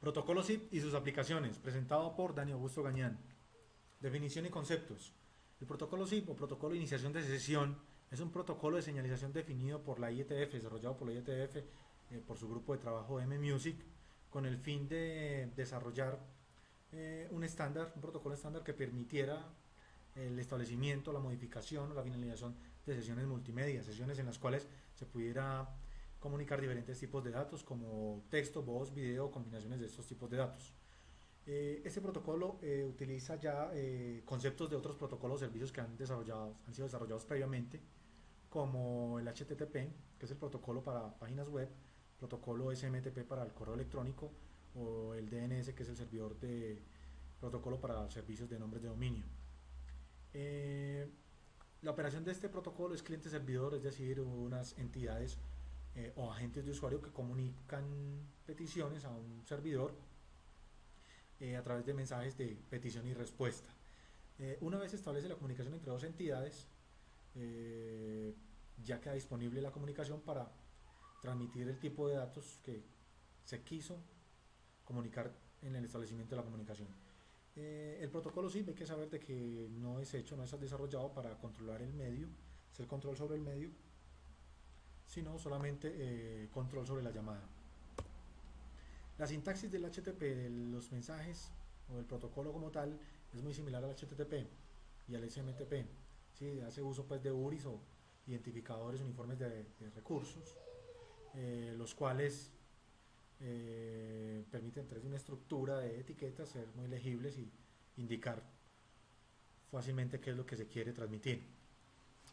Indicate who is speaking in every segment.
Speaker 1: Protocolo SIP y sus aplicaciones, presentado por Dani Augusto Gañán. Definición y conceptos. El protocolo SIP o protocolo de iniciación de sesión es un protocolo de señalización definido por la IETF, desarrollado por la IETF, por su grupo de trabajo M-Music, con el fin de desarrollar un estándar, un protocolo estándar que permitiera el establecimiento, la modificación o la finalización de sesiones multimedia, sesiones en las cuales se pudiera comunicar diferentes tipos de datos como texto, voz, video, combinaciones de estos tipos de datos. Este protocolo utiliza ya conceptos de otros protocolos o servicios que han sido desarrollados previamente, como el HTTP, que es el protocolo para páginas web, protocolo SMTP para el correo electrónico, o el DNS, que es el servidor de protocolo para servicios de nombres de dominio. Eh, la operación de este protocolo es cliente-servidor, es decir, unas entidades o agentes de usuario que comunican peticiones a un servidor a través de mensajes de petición y respuesta. Una vez se establece la comunicación entre dos entidades, ya queda disponible la comunicación para transmitir el tipo de datos que se quiso comunicar en el establecimiento de la comunicación. El protocolo sí hay que saber de que no es hecho, no es desarrollado para controlar el medio, es el control sobre el medio, sino solamente control sobre la llamada. La sintaxis del HTTP, de los mensajes o del protocolo como tal, es muy similar al HTTP y al SMTP. ¿Sí? Hace uso pues de URIs o identificadores uniformes de recursos, los cuales permiten tener una estructura de etiquetas, ser muy legibles y indicar fácilmente qué es lo que se quiere transmitir.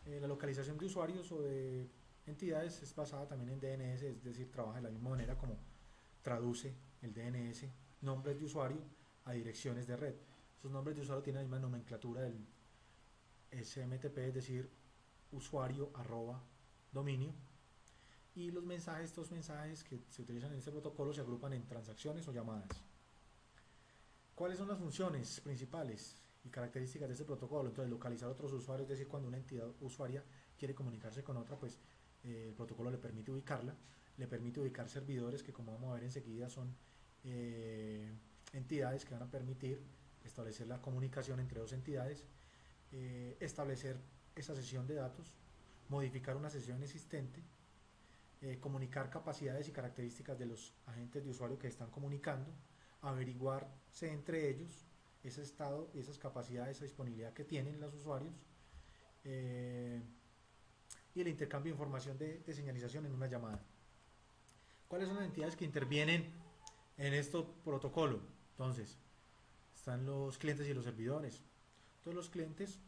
Speaker 1: La localización de usuarios o de entidades es basada también en DNS, es decir, trabaja de la misma manera como traduce el DNS nombres de usuario a direcciones de red. Esos nombres de usuario tienen la misma nomenclatura del SMTP, es decir, usuario arroba dominio, y los mensajes, estos mensajes que se utilizan en este protocolo se agrupan en transacciones o llamadas. ¿Cuáles son las funciones principales y características de este protocolo? Entonces, localizar otros usuarios, es decir, cuando una entidad usuaria quiere comunicarse con otra, pues el protocolo le permite ubicarla, le permite ubicar servidores que, como vamos a ver enseguida, son entidades que van a permitir establecer la comunicación entre dos entidades, establecer esa sesión de datos, modificar una sesión existente, comunicar capacidades y características de los agentes de usuario que están comunicando, averiguarse entre ellos ese estado, esas capacidades, esa disponibilidad que tienen los usuarios, y el intercambio de información de señalización en una llamada. ¿Cuáles son las entidades que intervienen en este protocolo? Entonces, están los clientes y los servidores. Entonces, los clientes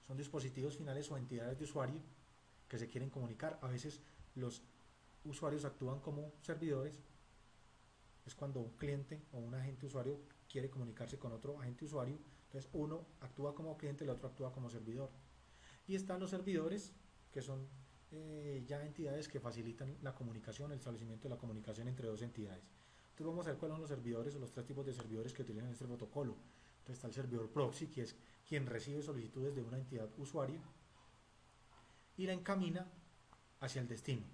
Speaker 1: son dispositivos finales o entidades de usuario que se quieren comunicar. A veces los usuarios actúan como servidores, es cuando un cliente o un agente usuario quiere comunicarse con otro agente usuario, entonces uno actúa como cliente, el otro actúa como servidor. Y están los servidores, que son ya entidades que facilitan la comunicación, el establecimiento de la comunicación entre dos entidades. Entonces vamos a ver cuáles son los servidores o los tres tipos de servidores que utilizan este protocolo. Entonces está el servidor proxy, que es quien recibe solicitudes de una entidad usuaria y la encamina hacia el destino,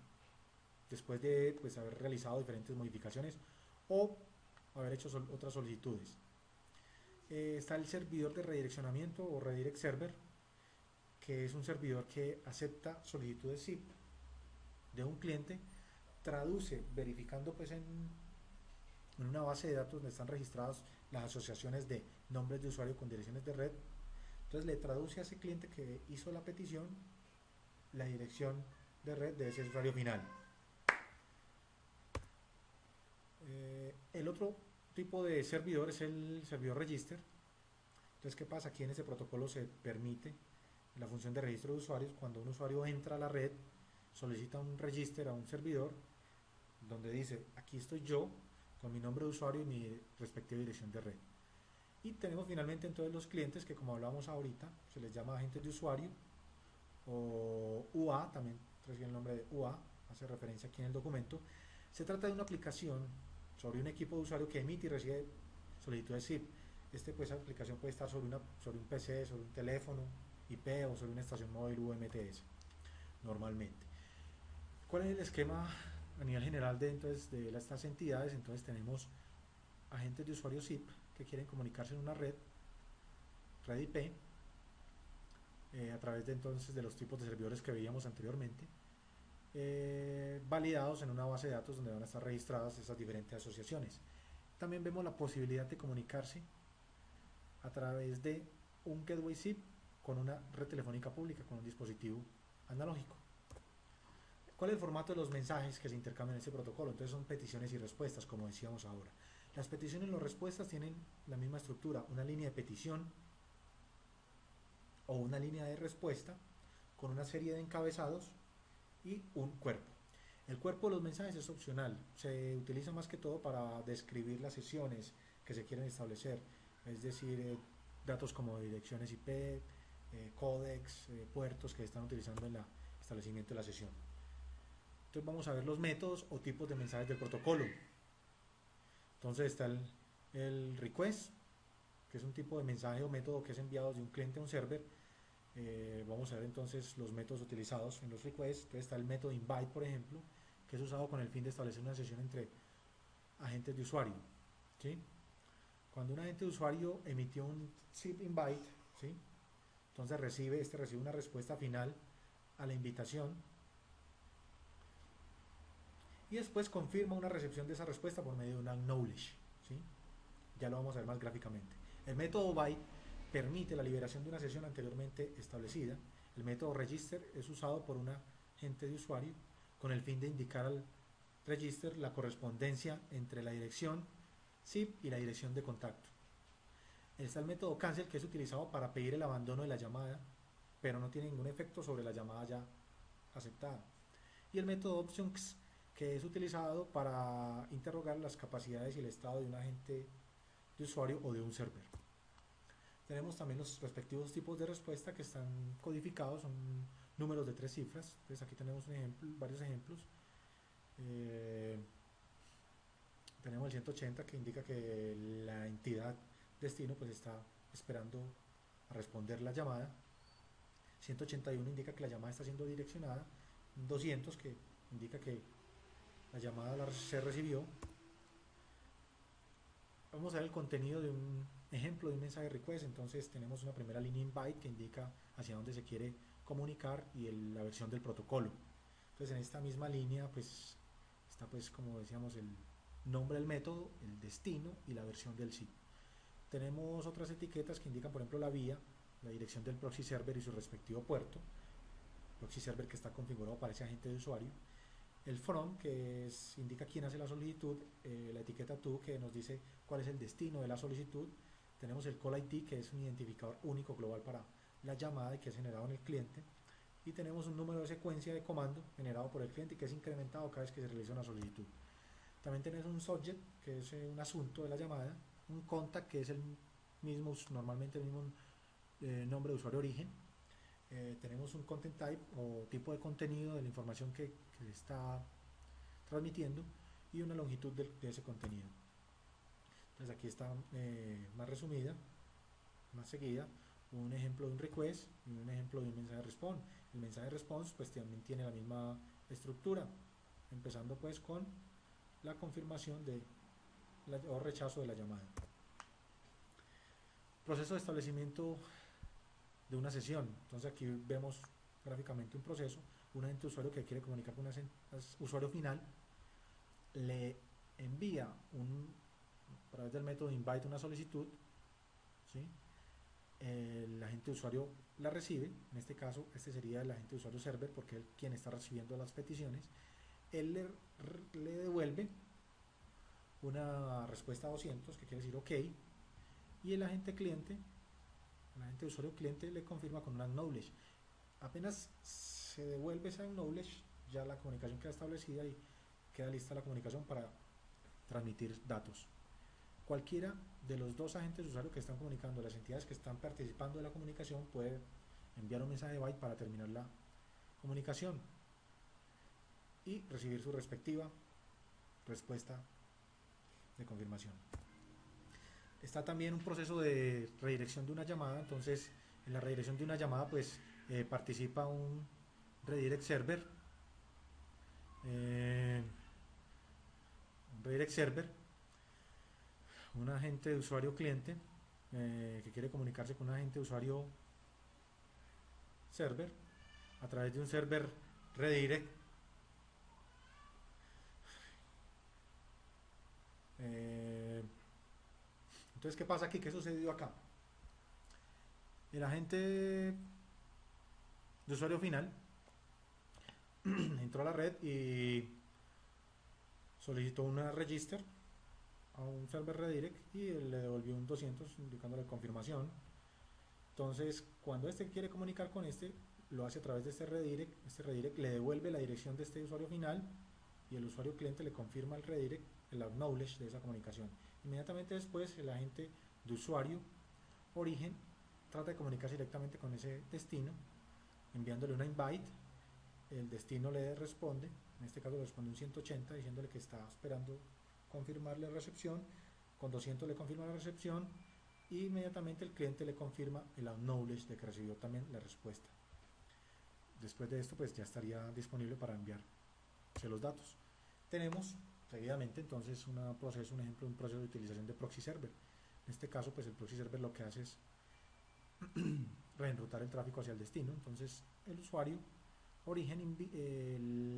Speaker 1: después de pues, haber realizado diferentes modificaciones o haber hecho otras solicitudes. Está el servidor de redireccionamiento o redirect server, que es un servidor que acepta solicitudes SIP de un cliente, traduce verificando pues en una base de datos donde están registradas las asociaciones de nombres de usuario con direcciones de red. Entonces le traduce a ese cliente que hizo la petición la dirección de red de ese usuario final. El otro tipo de servidor es el servidor register. Entonces, ¿qué pasa? Aquí en este protocolo se permite la función de registro de usuarios. Cuando un usuario entra a la red, solicita un register a un servidor donde dice, aquí estoy yo con mi nombre de usuario y mi respectiva dirección de red. Y tenemos finalmente entonces los clientes, que como hablábamos ahorita, se les llama agentes de usuario o UA, también recibe el nombre de UA, hace referencia aquí en el documento. Se trata de una aplicación sobre un equipo de usuario que emite y recibe solicitudes SIP. Pues, esa aplicación puede estar sobre un PC, sobre un teléfono IP o sobre una estación móvil UMTS normalmente. ¿Cuál es el esquema a nivel general de, entonces, de estas entidades? Entonces tenemos agentes de usuario SIP que quieren comunicarse en una red IP, a través de entonces de los tipos de servidores que veíamos anteriormente, validados en una base de datos donde van a estar registradas esas diferentes asociaciones. También vemos la posibilidad de comunicarse a través de un gateway SIP con una red telefónica pública, con un dispositivo analógico. ¿Cuál es el formato de los mensajes que se intercambian en este protocolo? Entonces son peticiones y respuestas, como decíamos ahora. Las peticiones y las respuestas tienen la misma estructura, una línea de petición o una línea de respuesta con una serie de encabezados y un cuerpo. El cuerpo de los mensajes es opcional, se utiliza más que todo para describir las sesiones que se quieren establecer, es decir, datos como direcciones IP, códecs, puertos que están utilizando en el establecimiento de la sesión. Entonces vamos a ver los métodos o tipos de mensajes del protocolo. Entonces está el request, que es un tipo de mensaje o método que es enviado de un cliente a un server. Vamos a ver entonces los métodos utilizados en los requests. Entonces está el método invite, por ejemplo, que es usado con el fin de establecer una sesión entre agentes de usuario, ¿sí? Cuando un agente de usuario emitió un SIP invite, ¿sí?, entonces recibe una respuesta final a la invitación y después confirma una recepción de esa respuesta por medio de un acknowledge, ¿sí? Ya lo vamos a ver más gráficamente. El método byte permite la liberación de una sesión anteriormente establecida. El método register es usado por un agente de usuario con el fin de indicar al register la correspondencia entre la dirección SIP y la dirección de contacto. Está el método cancel, que es utilizado para pedir el abandono de la llamada, pero no tiene ningún efecto sobre la llamada ya aceptada. Y el método options, que es utilizado para interrogar las capacidades y el estado de un agente de usuario o de un server. Tenemos también los respectivos tipos de respuesta que están codificados, son números de 3 cifras. Entonces aquí tenemos varios ejemplos. Tenemos el 180, que indica que la entidad destino pues está esperando a responder la llamada. 181 indica que la llamada está siendo direccionada. 200, que indica que la llamada se recibió. Vamos a ver el contenido de un ejemplo de un mensaje request. Entonces tenemos una primera línea invite que indica hacia dónde se quiere comunicar y la versión del protocolo. Entonces en esta misma línea pues está, pues, como decíamos, el nombre del método, el destino y la versión del SIP. Tenemos otras etiquetas que indican, por ejemplo, la vía, la dirección del proxy server y su respectivo puerto, proxy server que está configurado para ese agente de usuario. El from, que indica quién hace la solicitud, la etiqueta to, que nos dice cuál es el destino de la solicitud. Tenemos el call ID, que es un identificador único global para la llamada y que es generado en el cliente. Y tenemos un número de secuencia de comando generado por el cliente y que es incrementado cada vez que se realiza una solicitud. También tenemos un subject, que es un asunto de la llamada, un contact, que es el mismo, normalmente el mismo nombre de usuario origen. Tenemos un content type o tipo de contenido de la información que se está transmitiendo y una longitud de ese contenido. Entonces aquí está más resumida, más seguida, un ejemplo de un request y un ejemplo de un mensaje response. El mensaje response pues también tiene la misma estructura, empezando pues con la confirmación o rechazo de la llamada. Proceso de establecimiento de una sesión. Entonces aquí vemos gráficamente un proceso. Un agente usuario que quiere comunicar con un usuario final le envía a través del método invite una solicitud, ¿sí? El agente usuario la recibe. En este caso este sería el agente usuario server, porque es quien está recibiendo las peticiones. Él le devuelve una respuesta a 200, que quiere decir ok, y el agente usuario cliente le confirma con un acknowledge. Apenas se devuelve ese acknowledge, ya la comunicación queda establecida y queda lista la comunicación para transmitir datos. Cualquiera de los dos agentes de usuario que están comunicando, las entidades que están participando de la comunicación, puede enviar un mensaje byte para terminar la comunicación y recibir su respectiva respuesta de confirmación. Está también un proceso de redirección de una llamada. Entonces en la redirección de una llamada pues participa un redirect server, un agente de usuario cliente que quiere comunicarse con un agente de usuario server a través de un server redirect. Entonces, ¿qué pasa aquí? ¿Qué sucedió acá? El agente de usuario final entró a la red y solicitó una register a un server redirect y le devolvió un 200 indicándole confirmación. Entonces, cuando este quiere comunicar con este, lo hace a través de este redirect le devuelve la dirección de este usuario final y el usuario cliente le confirma el redirect, el acknowledge de esa comunicación. Inmediatamente después, el agente de usuario origen trata de comunicarse directamente con ese destino, enviándole una invite. El destino le responde, en este caso le responde un 180 diciéndole que está esperando confirmarle la recepción, con 200 le confirma la recepción y inmediatamente el cliente le confirma el acknowledge de que recibió también la respuesta. Después de esto pues ya estaría disponible para enviarse los datos. Tenemos seguidamente entonces un ejemplo de un proceso de utilización de proxy server. En este caso pues el proxy server lo que hace es reenrutar el tráfico hacia el destino. Entonces el usuario origen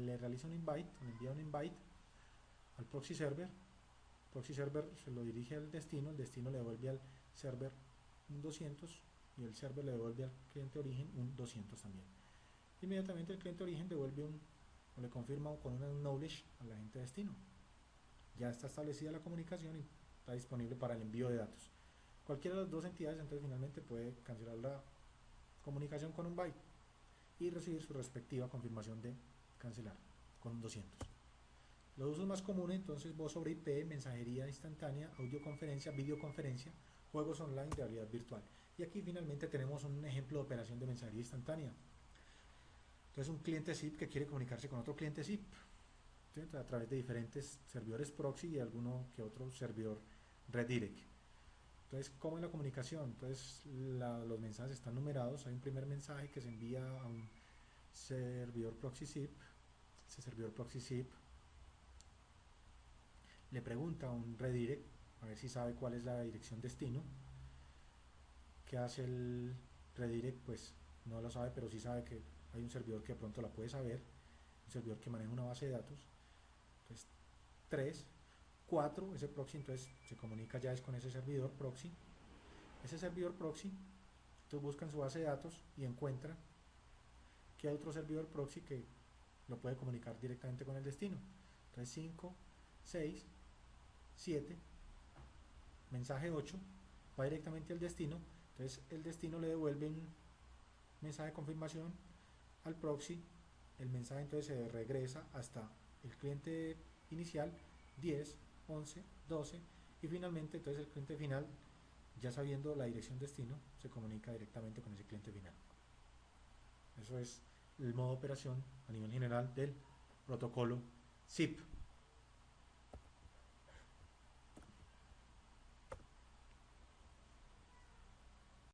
Speaker 1: le realiza un invite, le envía un invite al proxy server se lo dirige al destino, el destino le devuelve al server un 200 y el server le devuelve al cliente origen un 200 también. Inmediatamente el cliente origen devuelve o le confirma con un knowledge al agente destino. Ya está establecida la comunicación y está disponible para el envío de datos. Cualquiera de las dos entidades entonces finalmente puede cancelar la comunicación con un byte y recibir su respectiva confirmación de cancelar con un 200. Los usos más comunes entonces voz sobre IP, mensajería instantánea, audioconferencia, videoconferencia, juegos online de realidad virtual. Y aquí finalmente tenemos un ejemplo de operación de mensajería instantánea. Entonces un cliente SIP que quiere comunicarse con otro cliente SIP, ¿sí? A través de diferentes servidores proxy y alguno que otro servidor redirect. Entonces, ¿cómo es la comunicación? Entonces los mensajes están numerados. Hay un primer mensaje que se envía a un servidor proxy SIP. Ese servidor proxy SIP le pregunta a un redirect a ver si sabe cuál es la dirección destino. ¿Qué hace el redirect? Pues no lo sabe, pero sí sabe que hay un servidor que de pronto la puede saber, un servidor que maneja una base de datos. Entonces 3, 4, ese proxy entonces se comunica ya es con ese servidor proxy. Ese servidor proxy entonces busca en su base de datos y encuentra que hay otro servidor proxy que lo puede comunicar directamente con el destino. Entonces 5, 6, 7, mensaje 8 va directamente al destino. Entonces el destino le devuelve un mensaje de confirmación al proxy. El mensaje entonces se regresa hasta el cliente inicial 10, 11, 12 y finalmente entonces el cliente final, ya sabiendo la dirección destino, se comunica directamente con ese cliente final. Eso es el modo de operación a nivel general del protocolo SIP.